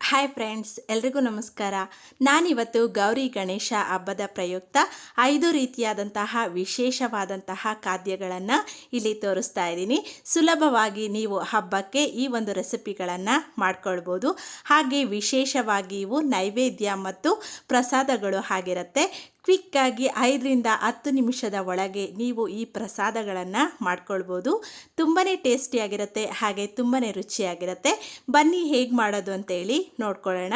Hi friends, ಎಲ್ರಿಗೂ ನಮಸ್ಕಾರ. ನಾನಿವತ್ತು ಗೌರಿ ಗಣೇಶ ಹಬ್ಬದ ಪ್ರಯುಕ್ತ 5 ರೀತಿಯಾದಂತಹ ವಿಶೇಷವಾದಂತಹ ಖಾದ್ಯಗಳನ್ನು ಇಲ್ಲಿ ತೋರಿಸ್ತಾ ಇದ್ದೀನಿ. ಸುಲಭವಾಗಿ ನೀವು ಹಬ್ಬಕ್ಕೆ ಈ ಒಂದು ರೆಸಿಪಿಗಳನ್ನು ಮಾಡ್ಕೊಳ್ಬೋದು. ಹಾಗೆ ವಿಶೇಷವಾಗಿ ಇವು ನೈವೇದ್ಯ ಮತ್ತು ಪ್ರಸಾದಗಳು ಆಗಿರುತ್ತೆ. ಕ್ವಿಕ್ಕಾಗಿ 5ರಿಂದ 10 ನಿಮಿಷದ ಒಳಗೆ ನೀವು ಈ ಪ್ರಸಾದಗಳನ್ನು ಮಾಡ್ಕೊಳ್ಬೋದು. ತುಂಬಾ ಟೇಸ್ಟಿಯಾಗಿರುತ್ತೆ, ಹಾಗೆ ತುಂಬಾ ರುಚಿಯಾಗಿರುತ್ತೆ. ಬನ್ನಿ ಹೇಗೆ ಮಾಡೋದು ಅಂತೇಳಿ ನೋಡ್ಕೊಳ್ಳೋಣ.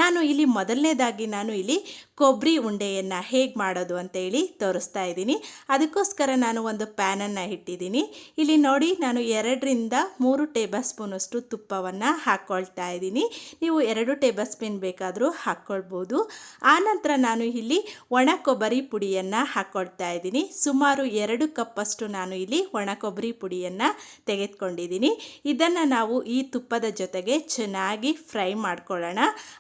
ನಾನು ಇಲ್ಲಿ ಕೊಬ್ಬರಿ ಉಂಡೆಯನ್ನು ಹೇಗೆ ಮಾಡೋದು ಅಂತೇಳಿ ತೋರಿಸ್ತಾ ಇದ್ದೀನಿ. ಅದಕ್ಕೋಸ್ಕರ ನಾನು ಒಂದು ಪ್ಯಾನನ್ನು ಇಟ್ಟಿದ್ದೀನಿ. ಇಲ್ಲಿ ನೋಡಿ, ನಾನು 2ರಿಂದ 3 ಟೇಬಲ್ ಸ್ಪೂನಷ್ಟು ತುಪ್ಪವನ್ನು ಹಾಕ್ಕೊಳ್ತಾ ಇದ್ದೀನಿ. ನೀವು 2 ಟೇಬಲ್ ಸ್ಪೂನ್ ಬೇಕಾದರೂ ಹಾಕ್ಕೊಳ್ಬೋದು. ಆನಂತರ ನಾನು ಇಲ್ಲಿ ಒಣ ಕೊಬ್ಬರಿ ಪುಡಿಯನ್ನು ಹಾಕ್ಕೊಳ್ತಾ ಇದ್ದೀನಿ. ಸುಮಾರು 2 ಕಪ್ಪಷ್ಟು ನಾನು ಇಲ್ಲಿ ಒಣ ಕೊಬ್ಬರಿ ಪುಡಿಯನ್ನು ತೆಗೆದುಕೊಂಡಿದ್ದೀನಿ. ಇದನ್ನು ನಾವು ಈ ತುಪ್ಪದ ಜೊತೆಗೆ ಚೆನ್ನಾಗಿ ಫ್ರೈ ಮಾಡ್ಕೊಳ್ಳೋಣ.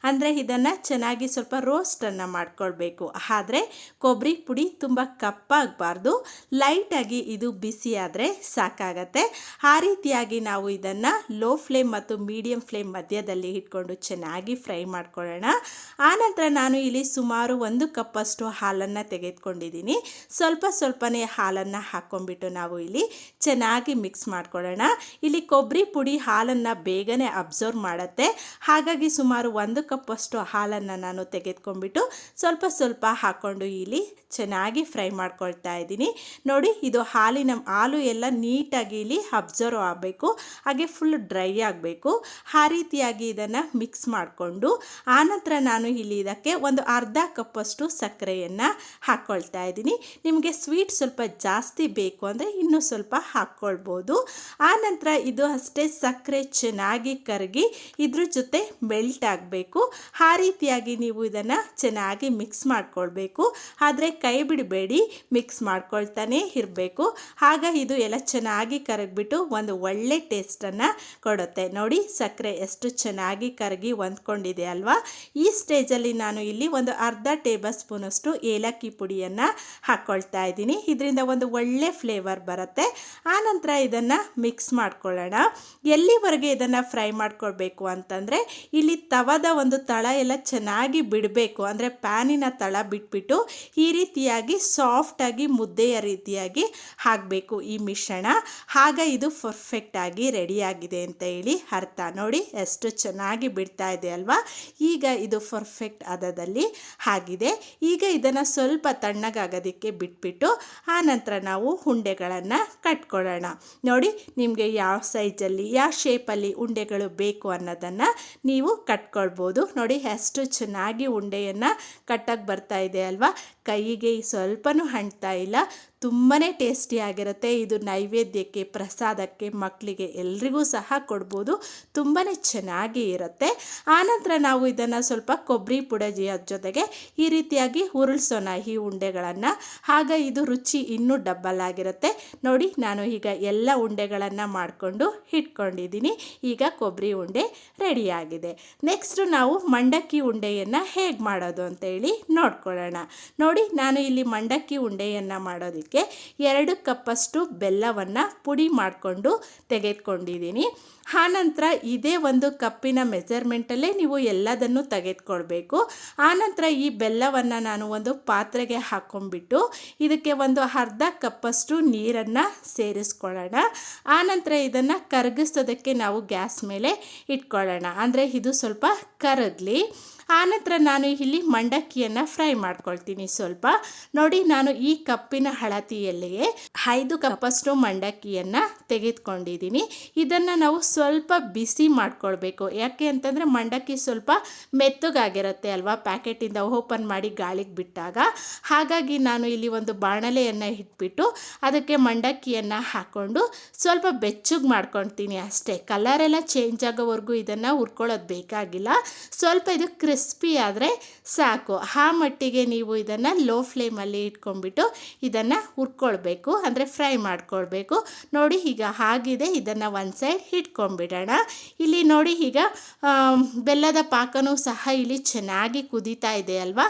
ಅಂದರೆ ಇದನ್ನು ಚೆನ್ನಾಗಿ ಸ್ವಲ್ಪ ರೋಸ್ಟನ್ನು ಮಾಡ್ಕೊಳ್ಬೇಕು. ಆದರೆ ಕೊಬ್ಬರಿ ಪುಡಿ ತುಂಬ ಕಪ್ಪಾಗಬಾರ್ದು, ಲೈಟಾಗಿ ಇದು ಬಿಸಿ ಆದರೆ ಸಾಕಾಗತ್ತೆ. ಆ ರೀತಿಯಾಗಿ ನಾವು ಇದನ್ನು ಲೋ ಫ್ಲೇಮ್ ಮತ್ತು ಮೀಡಿಯಂ ಫ್ಲೇಮ್ ಮಧ್ಯದಲ್ಲಿ ಇಟ್ಕೊಂಡು ಚೆನ್ನಾಗಿ ಫ್ರೈ ಮಾಡ್ಕೊಳ್ಳೋಣ. ಆನಂತರ ನಾನು ಇಲ್ಲಿ ಸುಮಾರು 1 ಕಪ್ಪಷ್ಟು ಹಾಲನ್ನು ತೆಗೆದುಕೊಂಡಿದ್ದೀನಿ. ಸ್ವಲ್ಪನೇ ಹಾಲನ್ನು ಹಾಕ್ಕೊಂಡ್ಬಿಟ್ಟು ನಾವು ಇಲ್ಲಿ ಚೆನ್ನಾಗಿ ಮಿಕ್ಸ್ ಮಾಡ್ಕೊಳ್ಳೋಣ. ಇಲ್ಲಿ ಕೊಬ್ಬರಿ ಪುಡಿ ಹಾಲನ್ನು ಬೇಗನೆ ಅಬ್ಸರ್ವ್ ಮಾಡುತ್ತೆ. ಹಾಗಾಗಿ ಸುಮಾರು 1 ಕಪ್ಪಷ್ಟು ಹಾಲನ್ನು ನಾನು ತೆಗೆದುಕೊಂಡ್ಬಿಟ್ಟು ಸ್ವಲ್ಪ ಹಾಕ್ಕೊಂಡು ಇಲ್ಲಿ ಚೆನ್ನಾಗಿ ಫ್ರೈ ಮಾಡ್ಕೊಳ್ತಾ ಇದ್ದೀನಿ. ನೋಡಿ, ಇದು ಹಾಲು ಎಲ್ಲ ನೀಟಾಗಿ ಇಲ್ಲಿ ಅಬ್ಸರ್ವ್ ಆಗಬೇಕು, ಹಾಗೆ ಫುಲ್ ಡ್ರೈ ಆಗಬೇಕು. ಆ ರೀತಿಯಾಗಿ ಇದನ್ನು ಮಿಕ್ಸ್ ಮಾಡಿಕೊಂಡು ಆನಂತರ ನಾನು ಇಲ್ಲಿ ಇದಕ್ಕೆ ಒಂದು ಅರ್ಧ ಕಪ್ಪಷ್ಟು ಸಕ್ಕರೆಯನ್ನು ಹಾಕ್ಕೊಳ್ತಾ ಇದ್ದೀನಿ. ನಿಮಗೆ ಸ್ವೀಟ್ ಸ್ವಲ್ಪ ಜಾಸ್ತಿ ಬೇಕು ಅಂದರೆ ಇನ್ನೂ ಸ್ವಲ್ಪ ಹಾಕ್ಕೊಳ್ಬೋದು. ಆನಂತರ ಇದು ಅಷ್ಟೇ ಸಕ್ಕರೆ ಚೆನ್ನಾಗಿ ಕರಗಿ ಇದ್ರ ಜೊತೆ ಮೆಲ್ಟ್ ಆಗಬೇಕು. ಆ ರೀತಿಯಾಗಿ ನೀವು ಇದನ್ನು ಚೆನ್ನಾಗಿ ಮಿಕ್ಸ್ ಮಾಡ್ಕೊಳ್ಬೇಕು. ಆದರೆ ಕೈ ಬಿಡಬೇಡಿ, ಮಿಕ್ಸ್ ಮಾಡ್ಕೊಳ್ತಾನೆ ಇರಬೇಕು. ಆಗ ಇದು ಎಲ್ಲ ಚೆನ್ನಾಗಿ ಕರಗಿಬಿಟ್ಟು ಒಂದು ಒಳ್ಳೆ ಟೇಸ್ಟನ್ನು ಕೊಡುತ್ತೆ. ನೋಡಿ, ಸಕ್ಕರೆ ಎಷ್ಟು ಚೆನ್ನಾಗಿ ಕರಗಿ ಹೊಂದ್ಕೊಂಡಿದೆ ಅಲ್ವಾ? ಈ ಸ್ಟೇಜಲ್ಲಿ ನಾನು ಇಲ್ಲಿ ಒಂದು ಅರ್ಧ ಟೇಬಲ್ ಸ್ಪೂನಷ್ಟು ಏಲಕ್ಕಿ ಪುಡಿಯನ್ನು ಹಾಕ್ಕೊಳ್ತಾ ಇದ್ದೀನಿ. ಇದರಿಂದ ಒಂದು ಒಳ್ಳೆ ಫ್ಲೇವರ್ ಬರುತ್ತೆ. ಆನಂತರ ಇದನ್ನು ಮಿಕ್ಸ್ ಮಾಡ್ಕೊಳ್ಳೋಣ. ಎಲ್ಲಿವರೆಗೆ ಇದನ್ನು ಫ್ರೈ ಮಾಡ್ಕೊಳ್ಬೇಕು ಅಂತಂದರೆ ಇಲ್ಲಿ ತವದ ಒಂದು ತಳ ಎಲ್ಲ ಚೆನ್ನಾಗಿ ಬಿಡಬೇಕು. ಅಂದರೆ ಪ್ಯಾನಿನ ತಳ ಬಿಟ್ಬಿಟ್ಟು ಈ ರೀತಿಯಾಗಿ ಸಾಫ್ಟಾಗಿ ಮುದ್ದೆಯ ರೀತಿಯಾಗಿ ಹಾಕಬೇಕು ಈ ಮಿಶ್ರಣ. ಆಗ ಇದು ಪರ್ಫೆಕ್ಟಾಗಿ ರೆಡಿಯಾಗಿದೆ ಅಂತ ಹೇಳಿ ಅರ್ಥ. ನೋಡಿ, ಎಷ್ಟು ಚೆನ್ನಾಗಿ ಬಿಡ್ತಾ ಇದೆ ಅಲ್ವಾ? ಈಗ ಇದು ಪರ್ಫೆಕ್ಟ್ ಹದದಲ್ಲಿ ಆಗಿದೆ. ಈಗ ಇದನ್ನು ಸ್ವಲ್ಪ ತಣ್ಣಗಾಗೋದಕ್ಕೆ ಬಿಟ್ಬಿಟ್ಟು ಆನಂತರ ನಾವು ಉಂಡೆಗಳನ್ನು ಕಟ್ಕೊಳ್ಳೋಣ. ನೋಡಿ, ನಿಮಗೆ ಯಾವ ಸೈಜಲ್ಲಿ ಯಾವ ಶೇಪಲ್ಲಿ ಉಂಡೆಗಳು ಬೇಕು ಅನ್ನೋದನ್ನು ನೀವು ಕಟ್ಕೊಳ್ಬೋದು. ನೋಡಿ, ಎಷ್ಟು ಚೆನ್ನಾಗಿ ಉಂಡೆಯನ್ನು ಕಟ್ಟಕ್ಕೆ ಬರ್ತಾ ಇದೆ ಅಲ್ವಾ? ಕೈಗೆ ಸ್ವಲ್ಪನೂ ಅಂಟ್ತಾ ಇಲ್ಲ. ತುಂಬಾ ಟೇಸ್ಟಿಯಾಗಿರುತ್ತೆ. ಇದು ನೈವೇದ್ಯಕ್ಕೆ, ಪ್ರಸಾದಕ್ಕೆ, ಮಕ್ಕಳಿಗೆ ಎಲ್ರಿಗೂ ಸಹ ಕೊಡ್ಬೋದು. ತುಂಬಾ ಚೆನ್ನಾಗಿ ಇರುತ್ತೆ. ಆನಂತರ ನಾವು ಇದನ್ನು ಸ್ವಲ್ಪ ಕೊಬ್ಬರಿ ಪುಡಿಯ ಜೊತೆಗೆ ಈ ರೀತಿಯಾಗಿ ಉರುಳಿಸೋಣ ಈ ಉಂಡೆಗಳನ್ನು. ಆಗ ಇದು ರುಚಿ ಇನ್ನೂ ಡಬ್ಬಲ್ ಆಗಿರುತ್ತೆ. ನೋಡಿ, ನಾನು ಈಗ ಎಲ್ಲ ಉಂಡೆಗಳನ್ನು ಮಾಡಿಕೊಂಡು ಇಟ್ಕೊಂಡಿದ್ದೀನಿ. ಈಗ ಕೊಬ್ಬರಿ ಉಂಡೆ ರೆಡಿಯಾಗಿದೆ. ನೆಕ್ಸ್ಟು ನಾವು ಮಂಡಕ್ಕಿ ಉಂಡೆಯನ್ನು ಹೇಗೆ ಮಾಡೋದು ಅಂತೇಳಿ ನೋಡ್ಕೊಳ್ಳೋಣ. ನೋಡಿ, ನಾನು ಇಲ್ಲಿ ಮಂಡಕ್ಕಿ ಉಂಡೆಯನ್ನು ಮಾಡೋದಕ್ಕೆ 2 ಕಪ್ಪಷ್ಟು ಬೆಲ್ಲವನ್ನು ಪುಡಿ ಮಾಡಿಕೊಂಡು ತೆಗೆದುಕೊಂಡಿದ್ದೀನಿ. ಆನಂತರ ಇದೇ ಒಂದು ಕಪ್ಪಿನ ಮೆಜರ್ಮೆಂಟಲ್ಲೇ ನೀವು ಎಲ್ಲದನ್ನು ತೆಗೆದುಕೊಳ್ಬೇಕು. ಆನಂತರ ಈ ಬೆಲ್ಲವನ್ನು ನಾನು ಒಂದು ಪಾತ್ರೆಗೆ ಹಾಕ್ಕೊಂಡ್ಬಿಟ್ಟು ಇದಕ್ಕೆ ಒಂದು ಅರ್ಧ ಕಪ್ಪಷ್ಟು ನೀರನ್ನು ಸೇರಿಸ್ಕೊಳ್ಳೋಣ. ಆನಂತರ ಇದನ್ನು ಕರಗಿಸೋದಕ್ಕೆ ನಾವು ಗ್ಯಾಸ್ ಮೇಲೆ ಇಟ್ಕೊಳ್ಳೋಣ. ಅಂದರೆ ಇದು ಸ್ವಲ್ಪ ಕರಗಲಿ. ಆನಂತರ ನಾನು ಇಲ್ಲಿ ಮಂಡಕ್ಕಿಯನ್ನು ಫ್ರೈ ಮಾಡ್ಕೊಳ್ತೀನಿ ಸ್ವಲ್ಪ. ನೋಡಿ, ನಾನು ಈ ಕಪ್ಪಿನ ಅಳತೆಯಲ್ಲಿಯೇ 5 ಕಪ್ಪಷ್ಟು ಮಂಡಕ್ಕಿಯನ್ನು ತೆಗೆದುಕೊಂಡಿದ್ದೀನಿ. ಇದನ್ನು ನಾವು ಸ್ವಲ್ಪ ಬಿಸಿ ಮಾಡ್ಕೊಳ್ಬೇಕು. ಯಾಕೆ ಅಂತಂದರೆ ಮಂಡಕ್ಕಿ ಸ್ವಲ್ಪ ಮೆತ್ತಗಾಗಿರುತ್ತೆ ಅಲ್ವಾ, ಪ್ಯಾಕೆಟಿಂದ ಓಪನ್ ಮಾಡಿ ಗಾಳಿಗೆ ಬಿಟ್ಟಾಗ. ಹಾಗಾಗಿ ನಾನು ಇಲ್ಲಿ ಒಂದು ಬಾಣಲೆಯನ್ನು ಇಟ್ಬಿಟ್ಟು ಅದಕ್ಕೆ ಮಂಡಕ್ಕಿಯನ್ನು ಹಾಕ್ಕೊಂಡು ಸ್ವಲ್ಪ ಬೆಚ್ಚಗೆ ಮಾಡ್ಕೊಳ್ತೀನಿ ಅಷ್ಟೇ. ಕಲರೆಲ್ಲ ಚೇಂಜ್ ಆಗೋವರೆಗೂ ಇದನ್ನು ಹುರ್ಕೊಳ್ಳೋದು ಬೇಕಾಗಿಲ್ಲ. ಸ್ವಲ್ಪ ಇದು ಕ್ರಿಸ್ಪಿ ಆದರೆ ಸಾಕು. ಆ ಮಟ್ಟಿಗೆ ನೀವು ಇದನ್ನು ಲೋ ಫ್ಲೇಮಲ್ಲಿ ಇಟ್ಕೊಂಡ್ಬಿಟ್ಟು ಇದನ್ನು ಹುರ್ಕೊಳ್ಬೇಕು, ಅಂದರೆ ಫ್ರೈ ಮಾಡ್ಕೊಳ್ಬೇಕು. ನೋಡಿ ಈಗ ಆಗಿದೆ, ಇದನ್ನು ಒಂದು ಸೈಡ್ ಇಟ್ಕೊಂಡ್ಬಿಡೋಣ. ಇಲ್ಲಿ ನೋಡಿ ಈಗ ಬೆಲ್ಲದ ಪಾಕನೂ ಸಹ ಇಲ್ಲಿ ಚೆನ್ನಾಗಿ ಕುದೀತಾ ಇದೆ ಅಲ್ವಾ.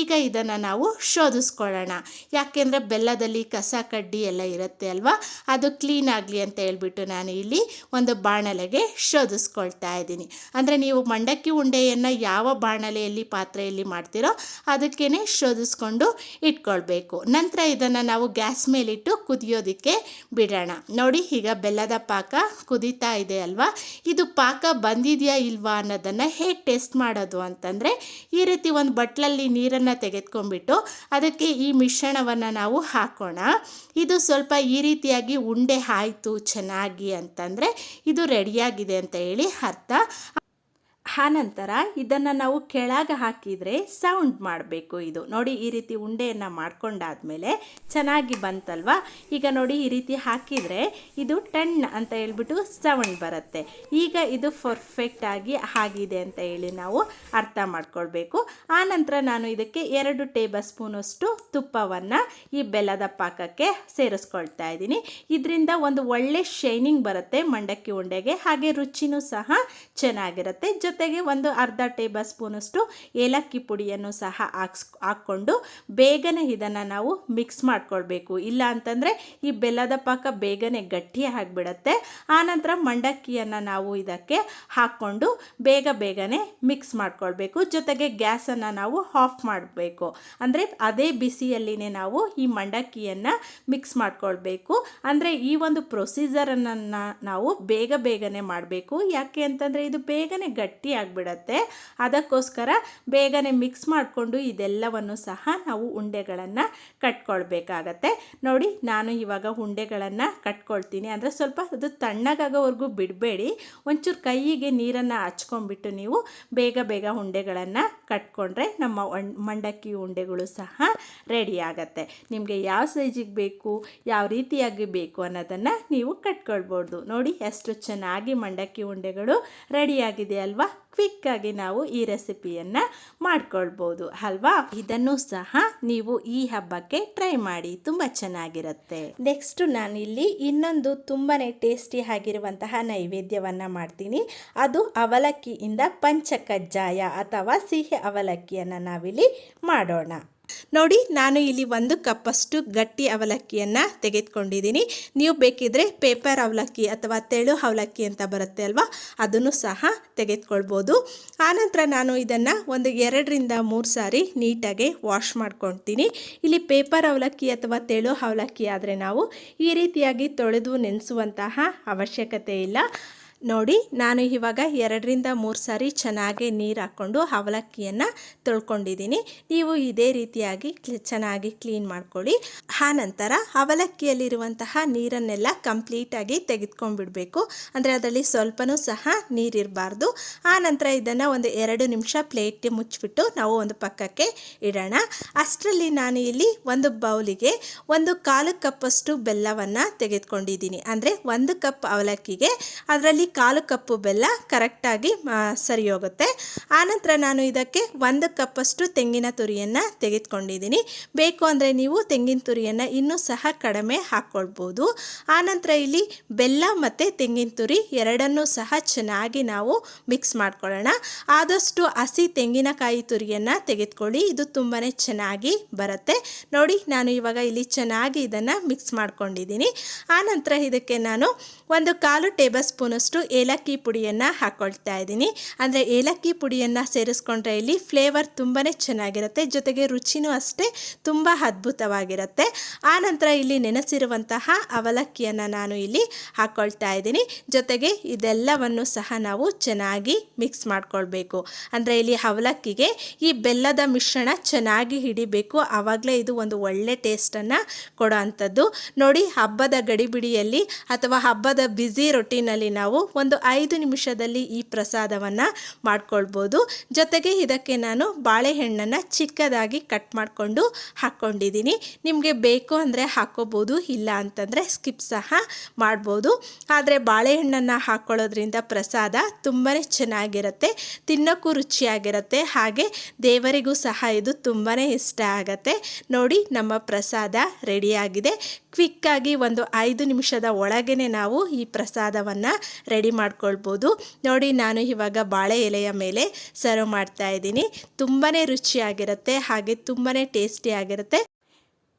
ಈಗ ಇದನ್ನು ನಾವು ಶೋಧಿಸ್ಕೊಳ್ಳೋಣ. ಯಾಕೆಂದರೆ ಬೆಲ್ಲದಲ್ಲಿ ಕಸ ಕಡ್ಡಿ ಎಲ್ಲ ಇರುತ್ತೆ ಅಲ್ವಾ, ಅದು ಕ್ಲೀನ್ ಆಗಲಿ ಅಂತ ಹೇಳ್ಬಿಟ್ಟು ನಾನು ಇಲ್ಲಿ ಒಂದು ಬಾಣಲೆಗೆ ಶೋಧಿಸ್ಕೊಳ್ತಾ ಇದ್ದೀನಿ. ಅಂದರೆ ನೀವು ಮಂಡಕ್ಕಿ ಉಂಡೆಯನ್ನು ಯಾವ ಬಾಣಲೆಯಲ್ಲಿ ಪಾತ್ರೆಯಲ್ಲಿ ಮಾಡ್ತೀರೋ ಅದಕ್ಕೇ ಶೋಧಿಸ್ಕೊಂಡು ಇಟ್ಕೊಳ್ಬೇಕು. ನಂತರ ಇದನ್ನು ನಾವು ಗ್ಯಾಸ್ ಮೇಲಿಟ್ಟು ಕುದಿಯೋದಕ್ಕೆ ಬಿಡೋಣ. ನೋಡಿ ಈಗ ಬೆಲ್ಲದ ಪಾಕ ಕುದೀತಾ ಇದೆ ಅಲ್ವಾ. ಇದು ಪಾಕ ಬಂದಿದೆಯಾ ಇಲ್ವಾ ಅನ್ನೋದನ್ನು ಹೇಗೆ ಟೆಸ್ಟ್ ಮಾಡೋದು ಅಂತಂದರೆ, ಈ ರೀತಿ ಒಂದು ಬಟ್ಲಲ್ಲಿ ನೀರನ್ನು ತೆಗೆದುಕೊಂಡ್ಬಿಟ್ಟು ಅದಕ್ಕೆ ಈ ಮಿಶ್ರಣವನ್ನು ನಾವು ಹಾಕೋಣ. ಇದು ಸ್ವಲ್ಪ ಈ ರೀತಿಯಾಗಿ ಉಂಡೆ ಆಯಿತು ಚೆನ್ನಾಗಿ ಅಂತಂದರೆ ಇದು ರೆಡಿಯಾಗಿದೆ ಅಂತ ಹೇಳಿ ಅರ್ಥ. ಆನಂತರ ಇದನ್ನು ನಾವು ಕೆಳಗೆ ಹಾಕಿದರೆ ಸೌಂಡ್ ಮಾಡಬೇಕು. ಇದು ನೋಡಿ ಈ ರೀತಿ ಉಂಡೆಯನ್ನು ಮಾಡ್ಕೊಂಡಾದ್ಮೇಲೆ ಚೆನ್ನಾಗಿ ಬಂತಲ್ವ. ಈಗ ನೋಡಿ ಈ ರೀತಿ ಹಾಕಿದರೆ ಇದು ಟಣ್ ಅಂತ ಹೇಳ್ಬಿಟ್ಟು ಸೌಂಡ್ ಬರುತ್ತೆ. ಈಗ ಇದು ಪರ್ಫೆಕ್ಟಾಗಿ ಆಗಿದೆ ಅಂತ ಹೇಳಿ ನಾವು ಅರ್ಥ ಮಾಡ್ಕೊಳ್ಬೇಕು. ಆನಂತರ ನಾನು ಇದಕ್ಕೆ 2 ಟೇಬಲ್ ಸ್ಪೂನಷ್ಟು ತುಪ್ಪವನ್ನು ಈ ಬೆಲ್ಲದ ಪಾಕಕ್ಕೆ ಸೇರಿಸ್ಕೊಳ್ತಾ ಇದ್ದೀನಿ. ಇದರಿಂದ ಒಂದು ಒಳ್ಳೆ ಶೈನಿಂಗ್ ಬರುತ್ತೆ ಮಂಡಕ್ಕಿ ಉಂಡೆಗೆ, ಹಾಗೆ ರುಚಿನೂ ಸಹ ಚೆನ್ನಾಗಿರುತ್ತೆ. ಜೊತೆಗೆ ಒಂದು ಅರ್ಧ ಟೇಬಲ್ ಸ್ಪೂನಷ್ಟು ಏಲಕ್ಕಿ ಪುಡಿಯನ್ನು ಸಹ ಹಾಕ್ಕೊಂಡು ಬೇಗನೆ ಇದನ್ನು ನಾವು ಮಿಕ್ಸ್ ಮಾಡ್ಕೊಳ್ಬೇಕು. ಇಲ್ಲ ಅಂತಂದರೆ ಈ ಬೆಲ್ಲದ ಪಾಕ ಬೇಗನೆ ಗಟ್ಟಿ ಆಗಿಬಿಡುತ್ತೆ. ಆನಂತರ ಮಂಡಕ್ಕಿಯನ್ನು ನಾವು ಇದಕ್ಕೆ ಹಾಕ್ಕೊಂಡು ಬೇಗನೆ ಮಿಕ್ಸ್ ಮಾಡ್ಕೊಳ್ಬೇಕು. ಜೊತೆಗೆ ಗ್ಯಾಸನ್ನು ನಾವು ಆಫ್ ಮಾಡಬೇಕು. ಅಂದರೆ ಅದೇ ಬಿಸಿಯಲ್ಲಿನೇ ನಾವು ಈ ಮಂಡಕ್ಕಿಯನ್ನು ಮಿಕ್ಸ್ ಮಾಡ್ಕೊಳ್ಬೇಕು. ಅಂದರೆ ಈ ಒಂದು ಪ್ರೊಸೀಜರನ್ನು ನಾವು ಬೇಗನೆ ಮಾಡಬೇಕು. ಯಾಕೆ ಅಂತಂದರೆ ಇದು ಬೇಗನೆ ಗಟ್ಟಿ ಆಗಿಬಿಡತ್ತೆ. ಅದಕ್ಕೋಸ್ಕರ ಬೇಗನೆ ಮಿಕ್ಸ್ ಮಾಡಿಕೊಂಡು ಇದೆಲ್ಲವನ್ನು ಸಹ ನಾವು ಉಂಡೆಗಳನ್ನು ಕಟ್ಕೊಳ್ಬೇಕಾಗತ್ತೆ. ನೋಡಿ ನಾನು ಇವಾಗ ಉಂಡೆಗಳನ್ನು ಕಟ್ಕೊಳ್ತೀನಿ. ಅಂದರೆ ಸ್ವಲ್ಪ ಅದು ತಣ್ಣಗಾಗೋವರೆಗೂ ಬಿಡಬೇಡಿ. ಒಂಚೂರು ಕೈಯಿಗೆ ನೀರನ್ನು ಹಚ್ಕೊಂಡ್ಬಿಟ್ಟು ನೀವು ಬೇಗ ಉಂಡೆಗಳನ್ನು ಕಟ್ಕೊಂಡ್ರೆ ನಮ್ಮ ಮಂಡಕ್ಕಿ ಉಂಡೆಗಳು ಸಹ ರೆಡಿ ಆಗತ್ತೆ. ನಿಮಗೆ ಯಾವ ಸೈಜಿಗೆ ಬೇಕು, ಯಾವ ರೀತಿಯಾಗಿ ಬೇಕು ಅನ್ನೋದನ್ನು ನೀವು ಕಟ್ಕೊಳ್ಬೋದು. ನೋಡಿ ಎಷ್ಟು ಚೆನ್ನಾಗಿ ಮಂಡಕ್ಕಿ ಉಂಡೆಗಳು ರೆಡಿಯಾಗಿದೆ ಅಲ್ವಾ. ಕ್ವಿಕ್ಕಾಗಿ ನಾವು ಈ ರೆಸಿಪಿಯನ್ನು ಮಾಡ್ಕೊಳ್ಬೋದು ಅಲ್ವಾ. ಇದನ್ನು ಸಹ ನೀವು ಈ ಹಬ್ಬಕ್ಕೆ ಟ್ರೈ ಮಾಡಿ, ತುಂಬ ಚೆನ್ನಾಗಿರುತ್ತೆ. ನೆಕ್ಸ್ಟ್ ನಾನಿಲ್ಲಿ ಇನ್ನೊಂದು ತುಂಬಾ ಟೇಸ್ಟಿ ಆಗಿರುವಂತಹ ನೈವೇದ್ಯವನ್ನು ಮಾಡ್ತೀನಿ. ಅದು ಅವಲಕ್ಕಿಯಿಂದ ಪಂಚಕಜ್ಜಾಯ ಅಥವಾ ಸಿಹಿ ಅವಲಕ್ಕಿಯನ್ನು ನಾವಿಲ್ಲಿ ಮಾಡೋಣ. ನೋಡಿ ನಾನು ಇಲ್ಲಿ 1 ಕಪ್ಪಷ್ಟು ಗಟ್ಟಿ ಅವಲಕ್ಕಿಯನ್ನು ತೆಗೆದುಕೊಂಡಿದ್ದೀನಿ. ನೀವು ಬೇಕಿದ್ರೆ ಪೇಪರ್ ಅವಲಕ್ಕಿ ಅಥವಾ ತೆಳು ಅವಲಕ್ಕಿ ಅಂತ ಬರುತ್ತೆ ಅಲ್ವಾ, ಅದನ್ನು ಸಹ ತೆಗೆದುಕೊಳ್ಬೋದು. ಆನಂತರ ನಾನು ಇದನ್ನು ಒಂದು 2-3 ಸಾರಿ ನೀಟಾಗಿ ವಾಶ್ ಮಾಡ್ಕೊಳ್ತೀನಿ. ಇಲ್ಲಿ ಪೇಪರ್ ಅವಲಕ್ಕಿ ಅಥವಾ ತೆಳು ಅವಲಕ್ಕಿ ಆದರೆ ನಾವು ಈ ರೀತಿಯಾಗಿ ತೊಳೆದು ನೆನೆಸುವಂತಹ ಅವಶ್ಯಕತೆ ಇಲ್ಲ. ನೋಡಿ ನಾನು ಇವಾಗ 2-3 ಸಾರಿ ಚೆನ್ನಾಗಿ ನೀರು ಹಾಕ್ಕೊಂಡು ಅವಲಕ್ಕಿಯನ್ನು ತೊಳ್ಕೊಂಡಿದ್ದೀನಿ. ನೀವು ಇದೇ ರೀತಿಯಾಗಿ ಚೆನ್ನಾಗಿ ಕ್ಲೀನ್ ಮಾಡ್ಕೊಳ್ಳಿ. ಆನಂತರ ಅವಲಕ್ಕಿಯಲ್ಲಿರುವಂತಹ ನೀರನ್ನೆಲ್ಲ ಕಂಪ್ಲೀಟಾಗಿ ತೆಗೆದುಕೊಂಡ್ಬಿಡಬೇಕು. ಅಂದರೆ ಅದರಲ್ಲಿ ಸ್ವಲ್ಪನೂ ಸಹ ನೀರಿರಬಾರ್ದು. ಆನಂತರ ಇದನ್ನು ಒಂದು 2 ನಿಮಿಷ ಪ್ಲೇಟ್ಗೆ ಮುಚ್ಚಿಬಿಟ್ಟು ನಾವು ಒಂದು ಪಕ್ಕಕ್ಕೆ ಇಡೋಣ. ಅಷ್ಟರಲ್ಲಿ ನಾನು ಇಲ್ಲಿ ಒಂದು ಬೌಲಿಗೆ 1/4 ಕಪ್ಪಷ್ಟು ಬೆಲ್ಲವನ್ನು ತೆಗೆದುಕೊಂಡಿದ್ದೀನಿ. ಅಂದರೆ 1 ಕಪ್ ಅವಲಕ್ಕಿಗೆ ಅದರಲ್ಲಿ 1/4 ಕಪ್ಪು ಬೆಲ್ಲ ಕರೆಕ್ಟಾಗಿ ಸರಿ ಹೋಗುತ್ತೆ. ಆನಂತರ ನಾನು ಇದಕ್ಕೆ 1 ಕಪ್ಪಷ್ಟು ತೆಂಗಿನ ತುರಿಯನ್ನು ತೆಗೆದುಕೊಂಡಿದ್ದೀನಿ. ಬೇಕು ಅಂದರೆ ನೀವು ತೆಂಗಿನ ತುರಿಯನ್ನು ಇನ್ನೂ ಸಹ ಕಡಿಮೆ ಹಾಕ್ಕೊಳ್ಬೋದು. ಆನಂತರ ಇಲ್ಲಿ ಬೆಲ್ಲ ಮತ್ತು ತೆಂಗಿನ ತುರಿ ಎರಡನ್ನೂ ಸಹ ಚೆನ್ನಾಗಿ ನಾವು ಮಿಕ್ಸ್ ಮಾಡ್ಕೊಳ್ಳೋಣ. ಆದಷ್ಟು ಹಸಿ ತೆಂಗಿನಕಾಯಿ ತುರಿಯನ್ನು ತೆಗೆದುಕೊಳ್ಳಿ, ಇದು ತುಂಬಾ ಚೆನ್ನಾಗಿ ಬರುತ್ತೆ. ನೋಡಿ ನಾನು ಇವಾಗ ಇಲ್ಲಿ ಚೆನ್ನಾಗಿ ಇದನ್ನು ಮಿಕ್ಸ್ ಮಾಡ್ಕೊಂಡಿದ್ದೀನಿ. ಆನಂತರ ಇದಕ್ಕೆ ನಾನು 1/4 ಟೇಬಲ್ ಸ್ಪೂನಷ್ಟು ಏಲಕ್ಕಿ ಪುಡಿಯನ್ನು ಹಾಕ್ಕೊಳ್ತಾ ಇದ್ದೀನಿ. ಅಂದರೆ ಏಲಕ್ಕಿ ಪುಡಿಯನ್ನು ಸೇರಿಸ್ಕೊಂಡ್ರೆ ಇಲ್ಲಿ ಫ್ಲೇವರ್ ತುಂಬಾ ಚೆನ್ನಾಗಿರುತ್ತೆ, ಜೊತೆಗೆ ರುಚಿನೂ ಅಷ್ಟೇ ತುಂಬ ಅದ್ಭುತವಾಗಿರುತ್ತೆ. ಆನಂತರ ಇಲ್ಲಿ ನೆನೆಸಿರುವಂತಹ ಅವಲಕ್ಕಿಯನ್ನು ನಾನು ಇಲ್ಲಿ ಹಾಕ್ಕೊಳ್ತಾ ಇದ್ದೀನಿ. ಜೊತೆಗೆ ಇದೆಲ್ಲವನ್ನು ಸಹ ನಾವು ಚೆನ್ನಾಗಿ ಮಿಕ್ಸ್ ಮಾಡ್ಕೊಳ್ಬೇಕು. ಅಂದರೆ ಇಲ್ಲಿ ಅವಲಕ್ಕಿಗೆ ಈ ಬೆಲ್ಲದ ಮಿಶ್ರಣ ಚೆನ್ನಾಗಿ ಹಿಡಿಬೇಕು, ಆವಾಗಲೇ ಇದು ಒಂದು ಒಳ್ಳೆ ಟೇಸ್ಟನ್ನು ಕೊಡೋ ಅಂಥದ್ದು. ನೋಡಿ ಹಬ್ಬದ ಗಡಿಬಿಡಿಯಲ್ಲಿ ಅಥವಾ ಹಬ್ಬದ ಬ್ಯುಸಿ ರೊಟೀನಲ್ಲಿ ನಾವು ಒಂದು 5 ನಿಮಿಷದಲ್ಲಿ ಈ ಪ್ರಸಾದವನ್ನು ಮಾಡ್ಕೊಳ್ಬೋದು. ಜೊತೆಗೆ ಇದಕ್ಕೆ ನಾನು ಬಾಳೆಹಣ್ಣನ್ನು ಚಿಕ್ಕದಾಗಿ ಕಟ್ ಮಾಡಿಕೊಂಡು ಹಾಕ್ಕೊಂಡಿದ್ದೀನಿ. ನಿಮಗೆ ಬೇಕು ಅಂದರೆ ಹಾಕ್ಕೋಬೋದು, ಇಲ್ಲ ಅಂತಂದರೆ ಸ್ಕಿಪ್ ಸಹ ಮಾಡ್ಬೋದು. ಆದರೆ ಬಾಳೆಹಣ್ಣನ್ನು ಹಾಕ್ಕೊಳ್ಳೋದ್ರಿಂದ ಪ್ರಸಾದ ತುಂಬಾ ಚೆನ್ನಾಗಿರುತ್ತೆ, ತಿನ್ನೋಕ್ಕೂ ರುಚಿಯಾಗಿರುತ್ತೆ, ಹಾಗೆ ದೇವರಿಗೂ ಸಹ ಇದು ತುಂಬಾ ಇಷ್ಟ ಆಗುತ್ತೆ. ನೋಡಿ, ನಮ್ಮ ಪ್ರಸಾದ ರೆಡಿಯಾಗಿದೆ. ಕ್ವಿಕ್ಕಾಗಿ ಒಂದು 5 ನಿಮಿಷದ ಒಳಗೇ ನಾವು ಈ ಪ್ರಸಾದವನ್ನು ರೆಡಿ ಮಾಡ್ಕೊಳ್ಬೋದು. ನೋಡಿ, ನಾನು ಇವಾಗ ಬಾಳೆ ಎಲೆಯ ಮೇಲೆ ಸರ್ವ್ ಮಾಡ್ತಾ ಇದ್ದೀನಿ. ತುಂಬಾ ರುಚಿಯಾಗಿರುತ್ತೆ, ಹಾಗೆ ತುಂಬಾ ಟೇಸ್ಟಿಯಾಗಿರುತ್ತೆ.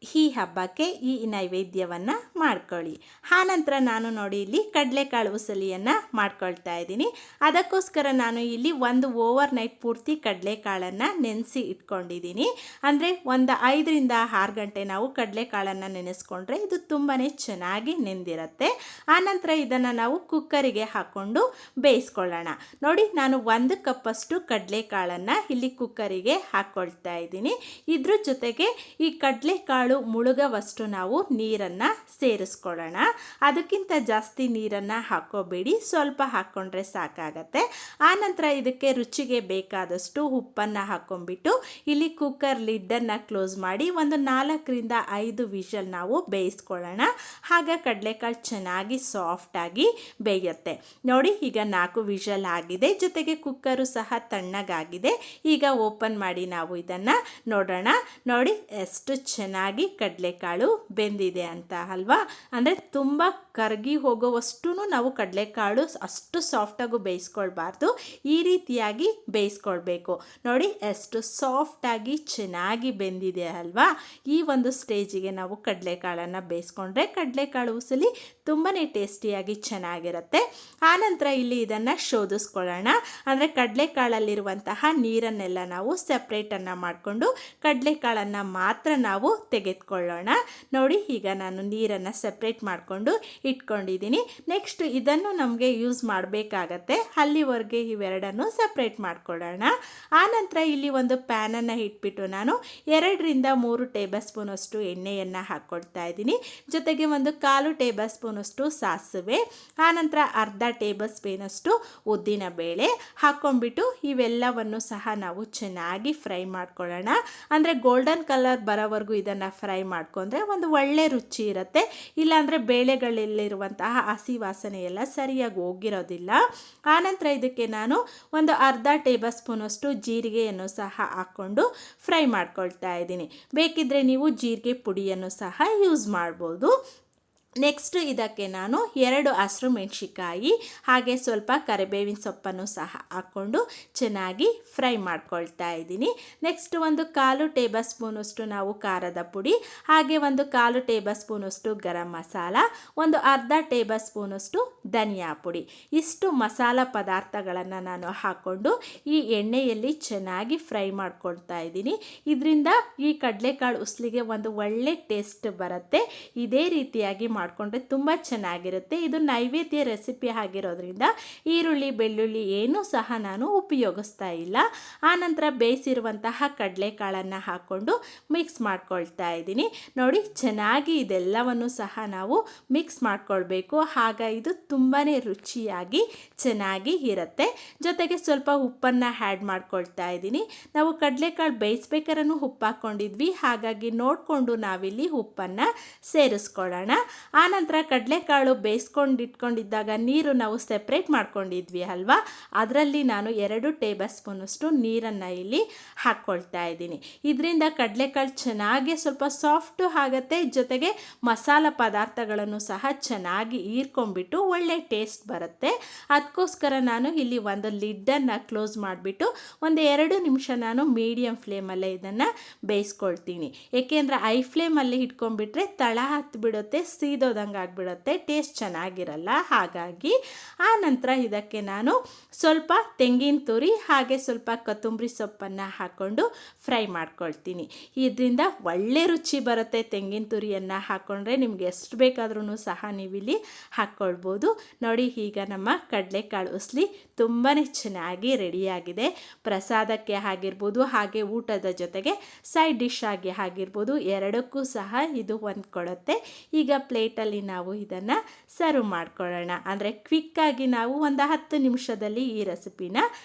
ಈ ಹಬ್ಬಕ್ಕೆ ಈ ನೈವೇದ್ಯವನ್ನು ಮಾಡ್ಕೊಳ್ಳಿ. ಆನಂತರ ನಾನು ನೋಡಿ ಇಲ್ಲಿ ಕಡಲೆಕಾಳು ಉಸಲಿಯನ್ನು ಮಾಡ್ಕೊಳ್ತಾ ಇದ್ದೀನಿ. ಅದಕ್ಕೋಸ್ಕರ ನಾನು ಇಲ್ಲಿ ಒಂದು ಓವರ್ ನೈಟ್ ಪೂರ್ತಿ ಕಡಲೆಕಾಳನ್ನು ನೆನೆಸಿ ಇಟ್ಕೊಂಡಿದ್ದೀನಿ. ಅಂದರೆ ಒಂದು 5ರಿಂದ 6 ಗಂಟೆ ನಾವು ಕಡಲೆಕಾಳನ್ನು ನೆನೆಸ್ಕೊಂಡ್ರೆ ಇದು ತುಂಬಾ ಚೆನ್ನಾಗಿ ನೆಂದಿರುತ್ತೆ. ಆನಂತರ ಇದನ್ನು ನಾವು ಕುಕ್ಕರಿಗೆ ಹಾಕ್ಕೊಂಡು ಬೇಯಿಸ್ಕೊಳ್ಳೋಣ. ನೋಡಿ, ನಾನು 1 ಕಪ್ಪಷ್ಟು ಕಡಲೆಕಾಳನ್ನು ಇಲ್ಲಿ ಕುಕ್ಕರಿಗೆ ಹಾಕ್ಕೊಳ್ತಾ ಇದ್ದೀನಿ. ಇದ್ರ ಜೊತೆಗೆ ಈ ಕಡಲೆಕಾಳು ಮುಳುಗವಷ್ಟು ನಾವು ನೀರನ್ನು ಸೇರಿಸ್ಕೊಳ್ಳೋಣ. ಅದಕ್ಕಿಂತ ಜಾಸ್ತಿ ನೀರನ್ನು ಹಾಕ್ಕೋಬೇಡಿ, ಸ್ವಲ್ಪ ಹಾಕ್ಕೊಂಡ್ರೆ ಸಾಕಾಗತ್ತೆ. ಆನಂತರ ಇದಕ್ಕೆ ರುಚಿಗೆ ಬೇಕಾದಷ್ಟು ಉಪ್ಪನ್ನು ಹಾಕ್ಕೊಂಡ್ಬಿಟ್ಟು ಇಲ್ಲಿ ಕುಕ್ಕರ್ ಲಿಡ್ಡನ್ನು ಕ್ಲೋಸ್ ಮಾಡಿ ಒಂದು 4ರಿಂದ 5 ವಿಷಲ್ ನಾವು ಬೇಯಿಸ್ಕೊಳ್ಳೋಣ. ಆಗ ಕಡಲೆಕಾಳು ಚೆನ್ನಾಗಿ ಸಾಫ್ಟಾಗಿ ಬೇಯುತ್ತೆ. ನೋಡಿ, ಈಗ 4 ವಿಷಲ್ ಆಗಿದೆ, ಜೊತೆಗೆ ಕುಕ್ಕರು ಸಹ ತಣ್ಣಗಾಗಿದೆ. ಈಗ ಓಪನ್ ಮಾಡಿ ನಾವು ಇದನ್ನು ನೋಡೋಣ. ನೋಡಿ, ಎಷ್ಟು ಚೆನ್ನಾಗಿ ಕಡಲೆಕಾಳು ಬೆಂದಿದೆ ಅಂತ ಅಲ್ವಾ. ಅಂದರೆ ತುಂಬ ಕರಗಿ ಹೋಗೋವಷ್ಟು ನಾವು ಕಡಲೆಕಾಳು ಅಷ್ಟು ಸಾಫ್ಟಾಗೂ ಬೇಯಿಸ್ಕೊಳ್ಬಾರ್ದು, ಈ ರೀತಿಯಾಗಿ ಬೇಯಿಸ್ಕೊಳ್ಬೇಕು. ನೋಡಿ, ಎಷ್ಟು ಸಾಫ್ಟಾಗಿ ಚೆನ್ನಾಗಿ ಬೆಂದಿದೆ ಅಲ್ವಾ. ಈ ಒಂದು ಸ್ಟೇಜಿಗೆ ನಾವು ಕಡಲೆಕಾಳನ್ನು ಬೇಯಿಸ್ಕೊಂಡ್ರೆ ಕಡಲೆಕಾಳು ಉಸಲಿ ತುಂಬಾ ಟೇಸ್ಟಿಯಾಗಿ ಚೆನ್ನಾಗಿರುತ್ತೆ. ಆನಂತರ ಇಲ್ಲಿ ಇದನ್ನು ಶೋಧಿಸ್ಕೊಳ್ಳೋಣ. ಅಂದರೆ ಕಡಲೆಕಾಳಲ್ಲಿರುವಂತಹ ನೀರನ್ನೆಲ್ಲ ನಾವು ಸೆಪ್ರೇಟನ್ನು ಮಾಡಿಕೊಂಡು ಕಡಲೆಕಾಳನ್ನು ಮಾತ್ರ ನಾವು ತೆಗೆದುಕೊಳ್ಳೋಣ. ನೋಡಿ, ಈಗ ನಾನು ನೀರನ್ನು ಸೆಪ್ರೇಟ್ ಮಾಡಿಕೊಂಡು ಇಟ್ಕೊಂಡಿದ್ದೀನಿ. ನೆಕ್ಸ್ಟ್ ಇದನ್ನು ನಮಗೆ ಯೂಸ್ ಮಾಡಬೇಕಾಗತ್ತೆ, ಅಲ್ಲಿವರೆಗೆ ಇವೆರಡನ್ನು ಸೆಪ್ರೇಟ್ ಮಾಡ್ಕೊಳ್ಳೋಣ. ಆನಂತರ ಇಲ್ಲಿ ಒಂದು ಪ್ಯಾನನ್ನು ಇಟ್ಬಿಟ್ಟು ನಾನು 2ರಿಂದ 3 ಟೇಬಲ್ ಸ್ಪೂನಷ್ಟು ಎಣ್ಣೆಯನ್ನು ಹಾಕ್ಕೊಳ್ತಾ ಇದ್ದೀನಿ. ಜೊತೆಗೆ ಒಂದು 1/4 ಟೇಬಲ್ ಸ್ಪೂನಷ್ಟು ಸಾಸಿವೆ, ಆನಂತರ ಅರ್ಧ ಟೇಬಲ್ ಸ್ಪೂನಷ್ಟು ಉದ್ದಿನ ಬೇಳೆ ಹಾಕ್ಕೊಂಡ್ಬಿಟ್ಟು ಇವೆಲ್ಲವನ್ನು ಸಹ ನಾವು ಚೆನ್ನಾಗಿ ಫ್ರೈ ಮಾಡ್ಕೊಳ್ಳೋಣ. ಅಂದರೆ ಗೋಲ್ಡನ್ ಕಲರ್ ಬರೋವರೆಗೂ ಇದನ್ನು ಫ್ರೈ ಮಾಡ್ಕೊಂಡ್ರೆ ಒಂದು ಒಳ್ಳೆ ರುಚಿ ಇರುತ್ತೆ. ಇಲ್ಲಾಂದರೆ ಬೇಳೆಗಳಲ್ಲಿರುವಂತಹ ಹಸಿ ವಾಸನೆ ಎಲ್ಲ ಸರಿಯಾಗಿ ಹೋಗಿರೋದಿಲ್ಲ. ಆನಂತರ ಇದಕ್ಕೆ ನಾನು ಒಂದು ಅರ್ಧ ಟೇಬಲ್ ಸ್ಪೂನಷ್ಟು ಜೀರಿಗೆಯನ್ನು ಸಹ ಹಾಕ್ಕೊಂಡು ಫ್ರೈ ಮಾಡ್ಕೊಳ್ತಾ ಇದ್ದೀನಿ. ಬೇಕಿದ್ದರೆ ನೀವು ಜೀರಿಗೆ ಪುಡಿಯನ್ನು ಸಹ ಯೂಸ್ ಮಾಡ್ಬೋದು. ನೆಕ್ಸ್ಟ್ ಇದಕ್ಕೆ ನಾನು 2 ಹಸಿರು ಮೆಣಸಿಕಾಯಿ ಹಾಗೆ ಸ್ವಲ್ಪ ಕರಿಬೇವಿನ ಸೊಪ್ಪನ್ನು ಸಹ ಹಾಕ್ಕೊಂಡು ಚೆನ್ನಾಗಿ ಫ್ರೈ ಮಾಡ್ಕೊಳ್ತಾ ಇದ್ದೀನಿ. ನೆಕ್ಸ್ಟ್ ಒಂದು 1/4 ಟೇಬಲ್ ಸ್ಪೂನಷ್ಟು ನಾವು ಖಾರದ ಪುಡಿ, ಹಾಗೆ ಒಂದು 1/4 ಟೇಬಲ್ ಸ್ಪೂನಷ್ಟು ಗರಂ ಮಸಾಲ, ಒಂದು ಅರ್ಧ ಟೇಬಲ್ ಸ್ಪೂನಷ್ಟು ಧನಿಯಾ ಪುಡಿ, ಇಷ್ಟು ಮಸಾಲ ಪದಾರ್ಥಗಳನ್ನು ನಾನು ಹಾಕ್ಕೊಂಡು ಈ ಎಣ್ಣೆಯಲ್ಲಿ ಚೆನ್ನಾಗಿ ಫ್ರೈ ಮಾಡ್ಕೊಳ್ತಾ ಇದ್ದೀನಿ. ಇದರಿಂದ ಈ ಕಡಲೆಕಾಳು ಉಸ್ಲಿಗೆ ಒಂದು ಒಳ್ಳೆ ಟೇಸ್ಟ್ ಬರುತ್ತೆ. ಇದೇ ರೀತಿಯಾಗಿ ಮಾಡಿಕೊಂಡ್ರೆ ತುಂಬ ಚೆನ್ನಾಗಿರುತ್ತೆ. ಇದು ನೈವೇದ್ಯ ರೆಸಿಪಿ ಆಗಿರೋದ್ರಿಂದ ಈರುಳ್ಳಿ ಬೆಳ್ಳುಳ್ಳಿ ಏನೂ ಸಹ ನಾನು ಉಪಯೋಗಿಸ್ತಾ ಇಲ್ಲ. ಆನಂತರ ಬೇಯಿಸಿರುವಂತಹ ಕಡಲೆಕಾಳನ್ನು ಹಾಕ್ಕೊಂಡು ಮಿಕ್ಸ್ ಮಾಡ್ಕೊಳ್ತಾ ಇದ್ದೀನಿ. ನೋಡಿ, ಚೆನ್ನಾಗಿ ಇದೆಲ್ಲವನ್ನು ಸಹ ನಾವು ಮಿಕ್ಸ್ ಮಾಡ್ಕೊಳ್ಬೇಕು, ಆಗ ಇದು ತುಂಬಾ ರುಚಿಯಾಗಿ ಚೆನ್ನಾಗಿ ಇರುತ್ತೆ. ಜೊತೆಗೆ ಸ್ವಲ್ಪ ಉಪ್ಪನ್ನು ಆ್ಯಡ್ ಮಾಡ್ಕೊಳ್ತಾ ಇದ್ದೀನಿ. ನಾವು ಕಡಲೆಕಾಳು ಬೇಯಿಸ್ಬೇಕಾದ್ರೂ ಉಪ್ಪು ಹಾಕ್ಕೊಂಡಿದ್ವಿ, ಹಾಗಾಗಿ ನೋಡಿಕೊಂಡು ನಾವಿಲ್ಲಿ ಉಪ್ಪನ್ನು ಸೇರಿಸ್ಕೊಳ್ಳೋಣ. ಆನಂತರ ಕಡಲೆಕಾಳು ಬೇಯಿಸ್ಕೊಂಡಿಟ್ಕೊಂಡಿದ್ದಾಗ ನೀರು ನಾವು ಸೆಪ್ರೇಟ್ ಮಾಡ್ಕೊಂಡಿದ್ವಿ ಅಲ್ವಾ, ಅದರಲ್ಲಿ ನಾನು 2 ಟೇಬಲ್ ಸ್ಪೂನಷ್ಟು ನೀರನ್ನು ಇಲ್ಲಿ ಹಾಕ್ಕೊಳ್ತಾ ಇದ್ದೀನಿ. ಇದರಿಂದ ಕಡಲೆಕಾಳು ಚೆನ್ನಾಗಿ ಸ್ವಲ್ಪ ಸಾಫ್ಟು ಆಗುತ್ತೆ, ಜೊತೆಗೆ ಮಸಾಲ ಪದಾರ್ಥಗಳನ್ನು ಸಹ ಚೆನ್ನಾಗಿ ಹೀರ್ಕೊಂಡ್ಬಿಟ್ಟು ಒಳ್ಳೆ ಟೇಸ್ಟ್ ಬರುತ್ತೆ. ಅದಕ್ಕೋಸ್ಕರ ನಾನು ಇಲ್ಲಿ ಒಂದು ಲಿಡ್ಡನ್ನು ಕ್ಲೋಸ್ ಮಾಡಿಬಿಟ್ಟು ಒಂದು 2 ನಿಮಿಷ ನಾನು ಮೀಡಿಯಮ್ ಫ್ಲೇಮಲ್ಲೇ ಇದನ್ನು ಬೇಯಿಸ್ಕೊಳ್ತೀನಿ. ಏಕೆಂದರೆ ಐ ಫ್ಲೇಮಲ್ಲಿ ಇಟ್ಕೊಂಡ್ಬಿಟ್ರೆ ತಳ ಹತ್ತಿಬಿಡುತ್ತೆ, ಸೀದೋದಂಗೆ ಆಗಿಬಿಡುತ್ತೆ, ಟೇಸ್ಟ್ ಚೆನ್ನಾಗಿರಲ್ಲ. ಹಾಗಾಗಿ ಆನಂತರ ಇದಕ್ಕೆ ನಾನು ಸ್ವಲ್ಪ ತೆಂಗಿನ ತುರಿ ಹಾಗೆ ಸ್ವಲ್ಪ ಕೊತ್ತಂಬರಿ ಸೊಪ್ಪನ್ನು ಹಾಕ್ಕೊಂಡು ಫ್ರೈ ಮಾಡ್ಕೊಳ್ತೀನಿ. ಇದರಿಂದ ಒಳ್ಳೆ ರುಚಿ ಬರುತ್ತೆ. ತೆಂಗಿನ ತುರಿಯನ್ನು ಹಾಕ್ಕೊಂಡ್ರೆ ನಿಮ್ಗೆ ಎಷ್ಟು ಬೇಕಾದ್ರೂ ಸಹ ನೀವಿಲ್ಲಿ ಹಾಕ್ಕೊಳ್ಬೋದು. ನೋಡಿ, ಈಗ ನಮ್ಮ ಕಡಲೆಕಾಳು ಉಸ್ಲಿ ತುಂಬಾ ಚೆನ್ನಾಗಿ ರೆಡಿಯಾಗಿದೆ. ಪ್ರಸಾದಕ್ಕೆ ಆಗಿರ್ಬೋದು, ಹಾಗೆ ಊಟದ ಜೊತೆಗೆ ಸೈಡ್ ಡಿಶ್ ಆಗಿ ಆಗಿರ್ಬೋದು, ಎರಡಕ್ಕೂ ಸಹ ಇದು ಹೊಂದ್ಕೊಳ್ಳುತ್ತೆ. ಈಗ ಪ್ಲೇಟಲ್ಲಿ ನಾವು ಇದನ್ನು ಸರ್ವ್ ಮಾಡ್ಕೊಳ್ಳೋಣ. ಅಂದರೆ ಕ್ವಿಕ್ಕಾಗಿ ನಾವು ಒಂದು 10 ನಿಮಿಷದಲ್ಲಿ ಈ ರೆಸಿಪಿನ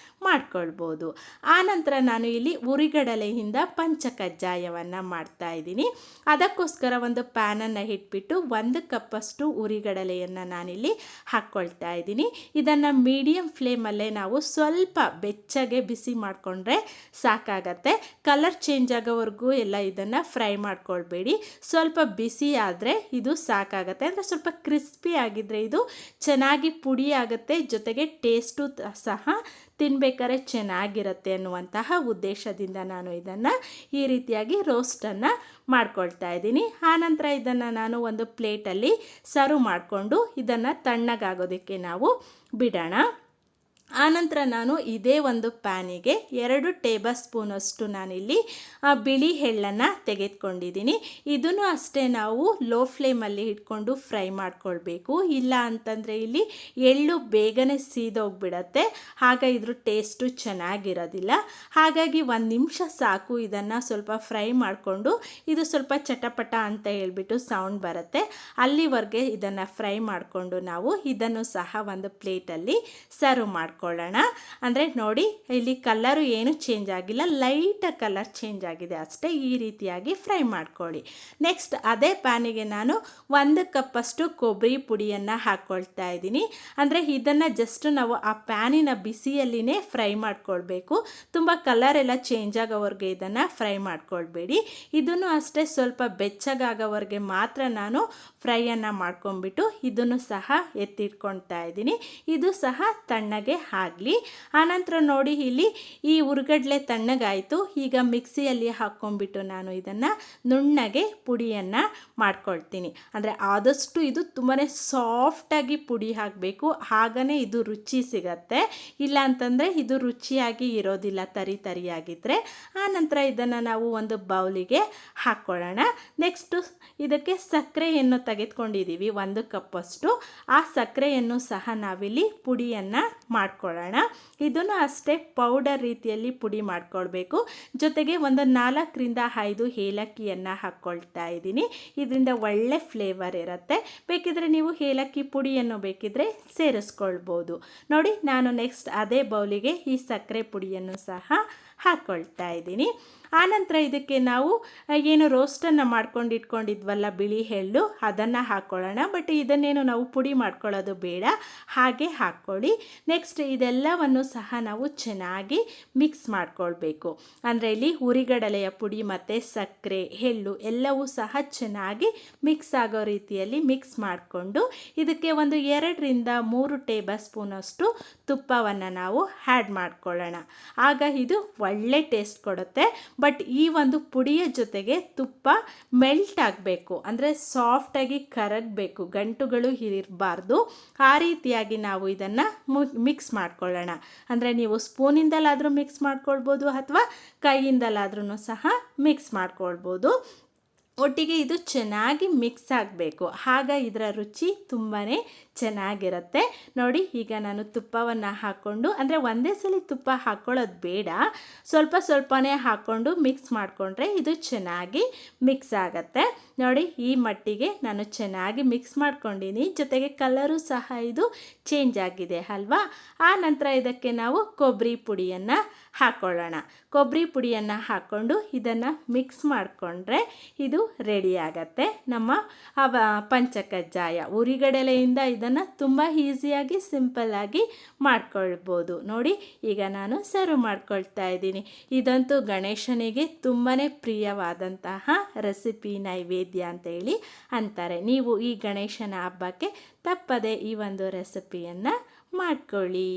ಮಾಡ್ಕೊಳ್ಬೋದು. ಆನಂತರ ನಾನು ಇಲ್ಲಿ ಉರಿಗಡಲೆಯಿಂದ ಪಂಚಕಜ್ಜಾಯವನ್ನು ಮಾಡ್ತಾ ಇದ್ದೀನಿ. ಅದಕ್ಕೋಸ್ಕರ ಒಂದು ಪ್ಯಾನನ್ನು ಇಟ್ಬಿಟ್ಟು 1 ಕಪ್ಪಷ್ಟು ಉರಿಗಡಲೆಯನ್ನು ನಾನಿಲ್ಲಿ ಹಾಕ್ಕೊಳ್ತಾ ಇದ್ದೀನಿ. ಇದನ್ನು ಮೀಡಿಯಮ್ ಫ್ಲೇಮಲ್ಲೇ ನಾವು ಸ್ವಲ್ಪ ಬೆಚ್ಚಗೆ ಬಿಸಿ ಮಾಡಿಕೊಂಡ್ರೆ ಸಾಕಾಗತ್ತೆ. ಕಲರ್ ಚೇಂಜ್ ಆಗೋವರೆಗೂ ಎಲ್ಲ ಇದನ್ನು ಫ್ರೈ ಮಾಡ್ಕೊಳ್ಬೇಡಿ. ಸ್ವಲ್ಪ ಬಿಸಿ ಆದರೆ ಇದು ಸಾಕಾಗತ್ತೆ. ಅಂದರೆ ಸ್ವಲ್ಪ ಕ್ರಿಸ್ಪಿ ಆಗಿದ್ದರೆ ಇದು ಚೆನ್ನಾಗಿ ಪುಡಿ ಆಗುತ್ತೆ, ಜೊತೆಗೆ ಟೇಸ್ಟು ಸಹ ತಿನ್ಬೇಕಾದ್ರೆ ಚೆನ್ನಾಗಿರುತ್ತೆ ಅನ್ನುವಂತಹ ಉದ್ದೇಶದಿಂದ ನಾನು ಇದನ್ನು ಈ ರೀತಿಯಾಗಿ ರೋಸ್ಟನ್ನು ಮಾಡ್ಕೊಳ್ತಾ ಇದ್ದೀನಿ. ಆನಂತರ ಇದನ್ನು ನಾನು ಒಂದು ಪ್ಲೇಟಲ್ಲಿ ಸರ್ವ್ ಮಾಡಿಕೊಂಡು ಇದನ್ನು ತಣ್ಣಗಾಗೋದಕ್ಕೆ ನಾವು ಬಿಡೋಣ. ಆನಂತರ ನಾನು ಇದೇ ಒಂದು ಪ್ಯಾನಿಗೆ 2 ಟೇಬಲ್ ಸ್ಪೂನಷ್ಟು ನಾನಿಲ್ಲಿ ಬಿಳಿ ಎಳ್ಳನ್ನು ತೆಗೆದುಕೊಂಡಿದ್ದೀನಿ. ಇದನ್ನು ಅಷ್ಟೇ ನಾವು ಲೋ ಫ್ಲೇಮಲ್ಲಿ ಇಟ್ಕೊಂಡು ಫ್ರೈ ಮಾಡ್ಕೊಳ್ಬೇಕು. ಇಲ್ಲ ಅಂತಂದರೆ ಇಲ್ಲಿ ಎಳ್ಳು ಬೇಗನೆ ಸೀದೋಗ್ಬಿಡತ್ತೆ, ಆಗ ಇದ್ರ ಟೇಸ್ಟು ಚೆನ್ನಾಗಿರೋದಿಲ್ಲ. ಹಾಗಾಗಿ 1 ನಿಮಿಷ ಸಾಕು ಇದನ್ನು ಸ್ವಲ್ಪ ಫ್ರೈ ಮಾಡಿಕೊಂಡು, ಇದು ಸ್ವಲ್ಪ ಚಟಪಟ ಅಂತ ಹೇಳ್ಬಿಟ್ಟು ಸೌಂಡ್ ಬರುತ್ತೆ, ಅಲ್ಲಿವರೆಗೆ ಇದನ್ನು ಫ್ರೈ ಮಾಡಿಕೊಂಡು ನಾವು ಇದನ್ನು ಸಹ ಒಂದು ಪ್ಲೇಟಲ್ಲಿ ಸರ್ವ್ ಮಾಡ್ಕೊಳ್ಳೋಣ. ಅಂದರೆ ನೋಡಿ, ಇಲ್ಲಿ ಕಲರು ಏನು ಚೇಂಜ್ ಆಗಿಲ್ಲ, ಲೈಟ್ ಕಲರ್ ಚೇಂಜ್ ಆಗಿದೆ ಅಷ್ಟೇ. ಈ ರೀತಿಯಾಗಿ ಫ್ರೈ ಮಾಡ್ಕೊಳ್ಳಿ. ನೆಕ್ಸ್ಟ್ ಅದೇ ಪ್ಯಾನಿಗೆ ನಾನು 1 ಕಪ್ಪಷ್ಟು ಕೊಬ್ಬರಿ ಪುಡಿಯನ್ನು ಹಾಕ್ಕೊಳ್ತಾ ಇದ್ದೀನಿ. ಅಂದರೆ ಇದನ್ನು ಜಸ್ಟ್ ನಾವು ಆ ಪ್ಯಾನಿನ ಬಿಸಿಯಲ್ಲಿನೇ ಫ್ರೈ ಮಾಡ್ಕೊಳ್ಬೇಕು. ತುಂಬ ಕಲರ್ ಎಲ್ಲ ಚೇಂಜ್ ಆಗೋವರೆಗೆ ಇದನ್ನು ಫ್ರೈ ಮಾಡ್ಕೊಳ್ಬೇಡಿ. ಇದನ್ನು ಅಷ್ಟೇ ಸ್ವಲ್ಪ ಬೆಚ್ಚಗಾಗೋವರೆಗೆ ಮಾತ್ರ ನಾನು ಫ್ರೈಯನ್ನು ಮಾಡ್ಕೊಂಡ್ಬಿಟ್ಟು ಇದನ್ನು ಸಹ ಎತ್ತಿಟ್ಕೊಳ್ತಾ ಇದ್ದೀನಿ. ಇದು ಸಹ ತಣ್ಣಗೆ ಆಗಲಿ. ಆನಂತರ ನೋಡಿ, ಇಲ್ಲಿ ಈ ಉರ್ಗಡ್ಲೆ ತಣ್ಣಗಾಯಿತು. ಈಗ ಮಿಕ್ಸಿಯಲ್ಲಿ ಹಾಕ್ಕೊಂಡ್ಬಿಟ್ಟು ನಾನು ಇದನ್ನು ನುಣ್ಣಗೆ ಪುಡಿಯನ್ನು ಮಾಡ್ಕೊಳ್ತೀನಿ. ಅಂದರೆ ಆದಷ್ಟು ಇದು ತುಂಬಾ ಸಾಫ್ಟಾಗಿ ಪುಡಿ ಹಾಕಬೇಕು, ಹಾಗೇ ಇದು ರುಚಿ ಸಿಗತ್ತೆ. ಇಲ್ಲ ಅಂತಂದರೆ ಇದು ರುಚಿಯಾಗಿ ಇರೋದಿಲ್ಲ ತರಿ ತರಿಯಾಗಿದ್ದರೆ. ಆನಂತರ ಇದನ್ನು ನಾವು ಒಂದು ಬೌಲಿಗೆ ಹಾಕ್ಕೊಳ್ಳೋಣ. ನೆಕ್ಸ್ಟು ಇದಕ್ಕೆ ಸಕ್ಕರೆಯನ್ನು ತೆಗೆದುಕೊಂಡಿದ್ದೀವಿ 1 ಕಪ್ಪಷ್ಟು. ಆ ಸಕ್ಕರೆಯನ್ನು ಸಹ ನಾವಿಲ್ಲಿ ಪುಡಿಯನ್ನು ಮಾಡ್ಕೊಳ್ಳೋಣ. ಇದನ್ನು ಅಷ್ಟೇ ಪೌಡರ್ ರೀತಿಯಲ್ಲಿ ಪುಡಿ ಮಾಡ್ಕೊಳ್ಬೇಕು. ಜೊತೆಗೆ ಒಂದು 4ರಿಂದ 5 ಏಲಕ್ಕಿಯನ್ನು ಹಾಕ್ಕೊಳ್ತಾ ಇದ್ದೀನಿ. ಇದರಿಂದ ಒಳ್ಳೆ ಫ್ಲೇವರ್ ಇರುತ್ತೆ. ಬೇಕಿದ್ರೆ ನೀವು ಏಲಕ್ಕಿ ಪುಡಿಯನ್ನು ಬೇಕಿದ್ರೆ ಸೇರಿಸ್ಕೊಳ್ಬೋದು. ನೋಡಿ, ನಾನು ನೆಕ್ಸ್ಟ್ ಅದೇ ಬೌಲಿಗೆ ಈ ಸಕ್ಕರೆ ಪುಡಿಯನ್ನು ಸಹ ಹಾಕ್ಕೊಳ್ತಾ ಇದ್ದೀನಿ. ಆನಂತರ ಇದಕ್ಕೆ ನಾವು ಏನು ರೋಸ್ಟನ್ನು ಮಾಡ್ಕೊಂಡು ಇಟ್ಕೊಂಡಿದ್ವಲ್ಲ ಬಿಳಿ ಎಳ್ಳು, ಅದನ್ನು ಹಾಕ್ಕೊಳ್ಳೋಣ. ಬಟ್ ಇದನ್ನೇನು ನಾವು ಪುಡಿ ಮಾಡ್ಕೊಳ್ಳೋದು ಬೇಡ, ಹಾಗೆ ಹಾಕ್ಕೊಳ್ಳಿ. ನೆಕ್ಸ್ಟ್ ಇದೆಲ್ಲವನ್ನು ಸಹ ನಾವು ಚೆನ್ನಾಗಿ ಮಿಕ್ಸ್ ಮಾಡ್ಕೊಳ್ಬೇಕು. ಅಂದರೆ ಇಲ್ಲಿ ಹುರಿಗಡಲೆಯ ಪುಡಿ ಮತ್ತು ಸಕ್ಕರೆ, ಎಳ್ಳು ಎಲ್ಲವೂ ಸಹ ಚೆನ್ನಾಗಿ ಮಿಕ್ಸ್ ಆಗೋ ರೀತಿಯಲ್ಲಿ ಮಿಕ್ಸ್ ಮಾಡಿಕೊಂಡು ಇದಕ್ಕೆ ಒಂದು 2ರಿಂದ 3 ಟೇಬಲ್ ಸ್ಪೂನಷ್ಟು ತುಪ್ಪವನ್ನು ನಾವು ಆ್ಯಡ್ ಮಾಡ್ಕೊಳ್ಳೋಣ. ಆಗ ಇದು ಒಳ್ಳೆ ಟೇಸ್ಟ್ ಕೊಡುತ್ತೆ. ಬಟ್ ಈ ಒಂದು ಪುಡಿಯ ಜೊತೆಗೆ ತುಪ್ಪ ಮೆಲ್ಟ್ ಆಗಬೇಕು, ಅಂದರೆ ಸಾಫ್ಟಾಗಿ ಕರಗಬೇಕು, ಗಂಟುಗಳು ಇರಬಾರ್ದು. ಆ ರೀತಿಯಾಗಿ ನಾವು ಇದನ್ನು ಮಿಕ್ಸ್ ಮಾಡ್ಕೊಳ್ಳೋಣ. ಅಂದರೆ ನೀವು ಸ್ಪೂನಿಂದಲಾದರೂ ಮಿಕ್ಸ್ ಮಾಡ್ಕೊಳ್ಬೋದು ಅಥವಾ ಕೈಯಿಂದಲಾದ್ರೂ ಸಹ ಮಿಕ್ಸ್ ಮಾಡ್ಕೊಳ್ಬೋದು. ಒಟ್ಟಿಗೆ ಇದು ಚೆನ್ನಾಗಿ ಮಿಕ್ಸ್ ಆಗಬೇಕು, ಆಗ ಇದರ ರುಚಿ ತುಂಬಾ ಚೆನ್ನಾಗಿರುತ್ತೆ. ನೋಡಿ, ಈಗ ನಾನು ತುಪ್ಪವನ್ನು ಹಾಕ್ಕೊಂಡು, ಅಂದರೆ ಒಂದೇ ಸಲ ತುಪ್ಪ ಹಾಕ್ಕೊಳ್ಳೋದು ಬೇಡ, ಸ್ವಲ್ಪ ಸ್ವಲ್ಪನೇ ಹಾಕ್ಕೊಂಡು ಮಿಕ್ಸ್ ಮಾಡಿಕೊಂಡ್ರೆ ಇದು ಚೆನ್ನಾಗಿ ಮಿಕ್ಸ್ ಆಗುತ್ತೆ. ನೋಡಿ, ಈ ಮಟ್ಟಿಗೆ ನಾನು ಚೆನ್ನಾಗಿ ಮಿಕ್ಸ್ ಮಾಡ್ಕೊಂಡಿನಿ. ಜೊತೆಗೆ ಕಲರು ಸಹ ಇದು ಚೇಂಜ್ ಆಗಿದೆ ಅಲ್ವಾ. ಆ ನಂತರ ಇದಕ್ಕೆ ನಾವು ಕೊಬ್ಬರಿ ಪುಡಿಯನ್ನು ಹಾಕ್ಕೊಳ್ಳೋಣ. ಕೊಬ್ಬರಿ ಪುಡಿಯನ್ನು ಹಾಕ್ಕೊಂಡು ಇದನ್ನು ಮಿಕ್ಸ್ ಮಾಡಿಕೊಂಡ್ರೆ ಇದು ರೆಡಿ ಆಗತ್ತೆ ನಮ್ಮ ಪಂಚಕಜ್ಜಾಯ. ಉರಿಗಡಲೆಯಿಂದ ಇದನ್ನು ತುಂಬ ಈಸಿಯಾಗಿ ಸಿಂಪಲ್ಲಾಗಿ ಮಾಡ್ಕೊಳ್ಬೋದು. ನೋಡಿ, ಈಗ ನಾನು ಸರ್ವ್ ಮಾಡ್ಕೊಳ್ತಾ ಇದ್ದೀನಿ. ಇದಂತೂ ಗಣೇಶನಿಗೆ ತುಂಬಾ ಪ್ರಿಯವಾದಂತಹ ರೆಸಿಪಿ, ನೈವೇದ್ಯ ಅಂತೇಳಿ ಅಂತಾರೆ. ನೀವು ಈ ಗಣೇಶನ ಹಬ್ಬಕ್ಕೆ ತಪ್ಪದೆ ಈ ಒಂದು ರೆಸಿಪಿಯನ್ನು ಮಾಡ್ಕೊಳ್ಳಿ.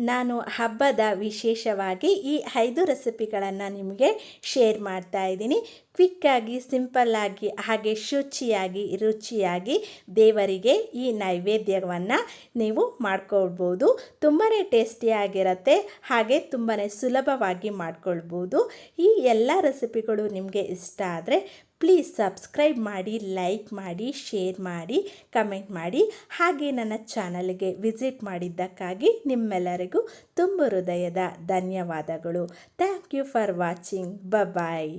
ನಾನು ಹಬ್ಬದ ವಿಶೇಷವಾಗಿ ಈ 5 ರೆಸಿಪಿಗಳನ್ನು ನಿಮಗೆ ಶೇರ್ ಮಾಡ್ತಾ ಇದ್ದೀನಿ. ಕ್ವಿಕ್ಕಾಗಿ, ಸಿಂಪಲ್ಲಾಗಿ, ಹಾಗೆ ಶುಚಿಯಾಗಿ, ರುಚಿಯಾಗಿ ದೇವರಿಗೆ ಈ ನೈವೇದ್ಯವನ್ನು ನೀವು ಮಾಡ್ಕೊಳ್ಬೋದು. ತುಂಬಾ ಟೇಸ್ಟಿಯಾಗಿರುತ್ತೆ, ಹಾಗೆ ತುಂಬಾ ಸುಲಭವಾಗಿ ಮಾಡ್ಕೊಳ್ಬೋದು. ಈ ಎಲ್ಲ ರೆಸಿಪಿಗಳು ನಿಮಗೆ ಇಷ್ಟ ಆದರೆ ಪ್ಲೀಸ್ ಸಬ್ಸ್ಕ್ರೈಬ್ ಮಾಡಿ, ಲೈಕ್ ಮಾಡಿ, ಶೇರ್ ಮಾಡಿ, ಕಮೆಂಟ್ ಮಾಡಿ. ಹಾಗೆ ನನ್ನ ಚಾನಲ್ಗೆ ವಿಸಿಟ್ ಮಾಡಿದ್ದಕ್ಕಾಗಿ ನಿಮ್ಮೆಲ್ಲರಿಗೂ ತುಂಬ ಹೃದಯದ ಧನ್ಯವಾದಗಳು. Thank you for watching. Bye.